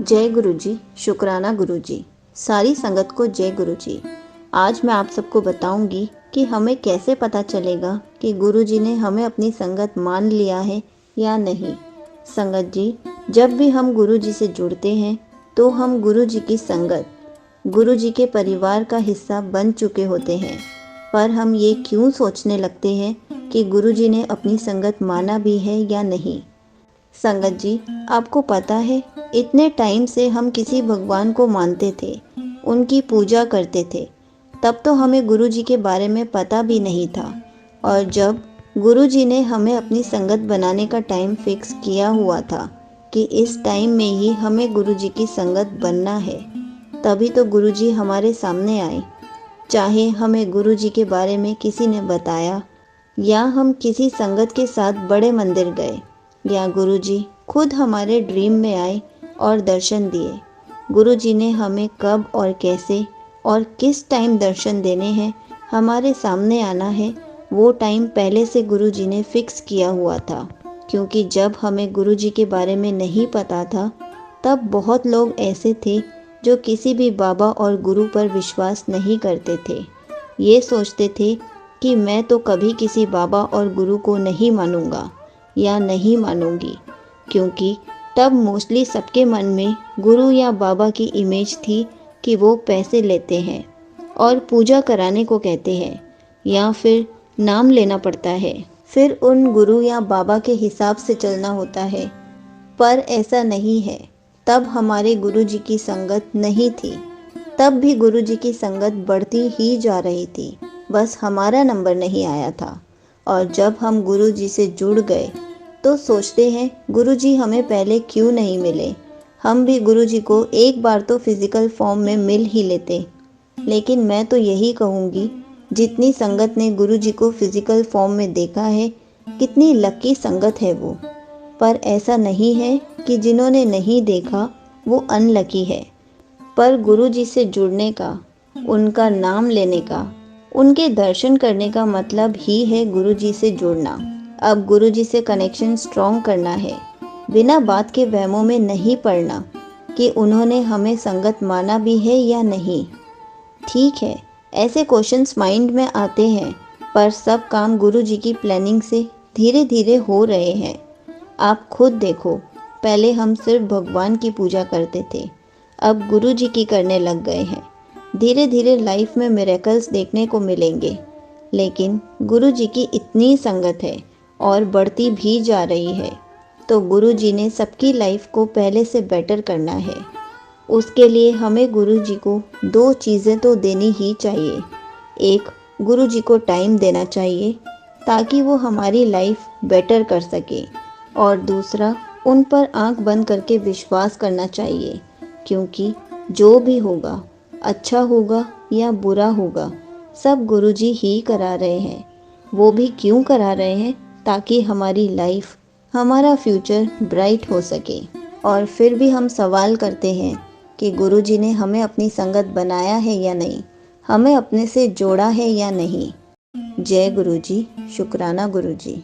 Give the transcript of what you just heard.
जय गुरु जी, शुक्राना गुरु जी। सारी संगत को जय गुरु जी। आज मैं आप सबको बताऊंगी कि हमें कैसे पता चलेगा कि गुरु जी ने हमें अपनी संगत मान लिया है या नहीं। संगत जी, जब भी हम गुरु जी से जुड़ते हैं तो हम गुरु जी की संगत, गुरु जी के परिवार का हिस्सा बन चुके होते हैं। पर हम ये क्यों सोचने लगते हैं कि गुरु जी ने अपनी संगत माना भी है या नहीं। संगत जी, आपको पता है, इतने टाइम से हम किसी भगवान को मानते थे, उनकी पूजा करते थे, तब तो हमें गुरु जी के बारे में पता भी नहीं था। और जब गुरु जी ने हमें अपनी संगत बनाने का टाइम फिक्स किया हुआ था कि इस टाइम में ही हमें गुरु जी की संगत बनना है, तभी तो गुरु जी हमारे सामने आए। चाहे हमें गुरु जी के बारे में किसी ने बताया या हम किसी संगत के साथ बड़े मंदिर गए या गुरु जी खुद हमारे ड्रीम में आए और दर्शन दिए। गुरु जी ने हमें कब और कैसे और किस टाइम दर्शन देने हैं, हमारे सामने आना है, वो टाइम पहले से गुरु जी ने फिक्स किया हुआ था। क्योंकि जब हमें गुरु जी के बारे में नहीं पता था, तब बहुत लोग ऐसे थे जो किसी भी बाबा और गुरु पर विश्वास नहीं करते थे। ये सोचते थे कि मैं तो कभी किसी बाबा और गुरु को नहीं मानूंगा या नहीं मानूंगी, क्योंकि तब मोस्टली सबके मन में गुरु या बाबा की इमेज थी कि वो पैसे लेते हैं और पूजा कराने को कहते हैं या फिर नाम लेना पड़ता है, फिर उन गुरु या बाबा के हिसाब से चलना होता है। पर ऐसा नहीं है। तब हमारे गुरु जी की संगत नहीं थी, तब भी गुरु जी की संगत बढ़ती ही जा रही थी, बस हमारा नंबर नहीं आया था। और जब हम गुरु जी से जुड़ गए तो सोचते हैं गुरु जी हमें पहले क्यों नहीं मिले, हम भी गुरु जी को एक बार तो फिजिकल फॉर्म में मिल ही लेते। लेकिन मैं तो यही कहूँगी, जितनी संगत ने गुरु जी को फिजिकल फॉर्म में देखा है, कितनी लकी संगत है वो। पर ऐसा नहीं है कि जिन्होंने नहीं देखा वो अनलकी है। पर गुरु जी से जुड़ने का, उनका नाम लेने का, उनके दर्शन करने का मतलब ही है गुरु जी से जुड़ना। अब गुरु जी से कनेक्शन स्ट्रॉन्ग करना है, बिना बात के वहमों में नहीं पड़ना कि उन्होंने हमें संगत माना भी है या नहीं। ठीक है, ऐसे क्वेश्चंस माइंड में आते हैं, पर सब काम गुरु जी की प्लानिंग से धीरे धीरे हो रहे हैं। आप खुद देखो, पहले हम सिर्फ भगवान की पूजा करते थे, अब गुरु जी की करने लग गए हैं। धीरे धीरे लाइफ में मिरेकल्स देखने को मिलेंगे। लेकिन गुरु जी की इतनी संगत है और बढ़ती भी जा रही है, तो गुरु जी ने सबकी लाइफ को पहले से बेटर करना है। उसके लिए हमें गुरु जी को दो चीज़ें तो देनी ही चाहिए। एक, गुरु जी को टाइम देना चाहिए ताकि वो हमारी लाइफ बेटर कर सके, और दूसरा, उन पर आंख बंद करके विश्वास करना चाहिए, क्योंकि जो भी होगा, अच्छा होगा या बुरा होगा, सब गुरु जी ही करा रहे हैं। वो भी क्यों करा रहे हैं? ताकि हमारी लाइफ, हमारा फ्यूचर ब्राइट हो सके। और फिर भी हम सवाल करते हैं कि गुरु जी ने हमें अपनी संगत बनाया है या नहीं, हमें अपने से जोड़ा है या नहीं। जय गुरु जी, शुक्राना गुरु जी।